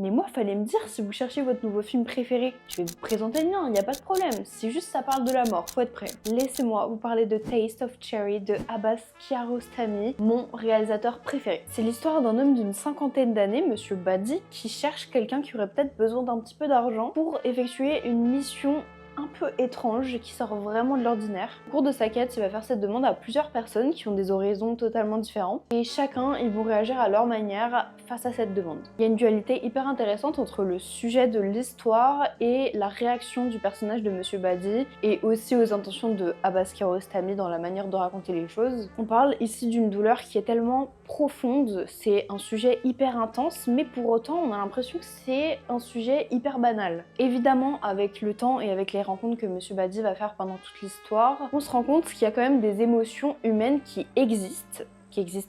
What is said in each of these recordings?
Mais moi, fallait me dire si vous cherchez votre nouveau film préféré. Je vais vous présenter le mien, il n'y a pas de problème. C'est juste ça parle de la mort, faut être prêt. Laissez-moi vous parler de Taste of Cherry de Abbas Kiarostami, mon réalisateur préféré. C'est l'histoire d'un homme d'une cinquantaine d'années, Monsieur Badi, qui cherche quelqu'un qui aurait peut-être besoin d'un petit peu d'argent pour effectuer une mission un peu étrange qui sort vraiment de l'ordinaire. Au cours de sa quête, il va faire cette demande à plusieurs personnes qui ont des horizons totalement différents et chacun, ils vont réagir à leur manière face à cette demande. Il y a une dualité hyper intéressante entre le sujet de l'histoire et la réaction du personnage de Monsieur Badi et aussi aux intentions de Abbas Kiarostami dans la manière de raconter les choses. On parle ici d'une douleur qui est tellement profonde, c'est un sujet hyper intense, mais pour autant on a l'impression que c'est un sujet hyper banal. Évidemment, avec le temps et avec les rencontres que Monsieur Badi va faire pendant toute l'histoire, on se rend compte qu'il y a quand même des émotions humaines qui existent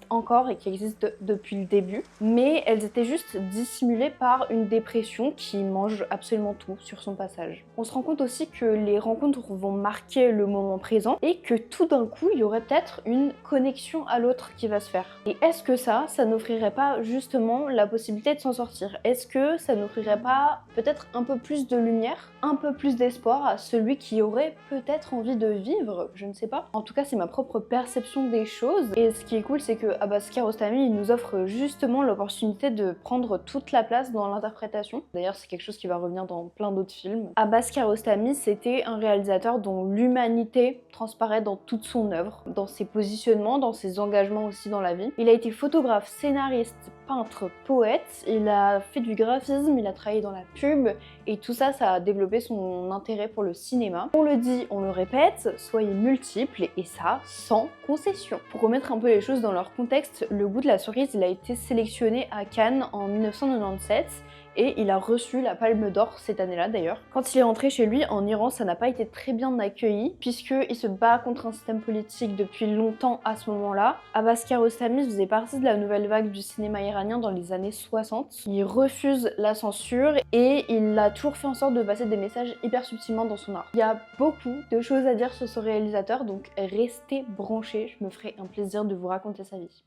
encore et qui existent depuis le début, mais elles étaient juste dissimulées par une dépression qui mange absolument tout sur son passage. On se rend compte aussi que les rencontres vont marquer le moment présent et que tout d'un coup, il y aurait peut-être une connexion à l'autre qui va se faire. Et est-ce que ça n'offrirait pas justement la possibilité de s'en sortir? Est-ce que ça n'offrirait pas peut-être un peu plus de lumière, un peu plus d'espoir à celui qui aurait peut-être envie de vivre? Je ne sais pas. En tout cas, c'est ma propre perception des choses. Et ce qui est cool, c'est que Abbas Kiarostami il nous offre justement l'opportunité de prendre toute la place dans l'interprétation. D'ailleurs, c'est quelque chose qui va revenir dans plein d'autres films. Abbas Kiarostami, c'était un réalisateur dont l'humanité transparaît dans toute son œuvre, dans ses positionnements, dans ses engagements aussi dans la vie. Il a été photographe, scénariste, peintre, poète, il a fait du graphisme, il a travaillé dans la pub, et tout ça, ça a développé son intérêt pour le cinéma. On le dit, on le répète, soyez multiples, et ça, sans concession. Pour remettre un peu les choses dans leur contexte, Le Goût de la cerise, il a été sélectionné à Cannes en 1997, et il a reçu la Palme d'Or cette année-là d'ailleurs. Quand il est rentré chez lui en Iran, ça n'a pas été très bien accueilli puisqu'il se bat contre un système politique depuis longtemps à ce moment-là. Abbas Kiarostami faisait partie de la nouvelle vague du cinéma iranien dans les années 60. Il refuse la censure et il a toujours fait en sorte de passer des messages hyper subtilement dans son art. Il y a beaucoup de choses à dire sur ce réalisateur, donc restez branchés, je me ferai un plaisir de vous raconter sa vie.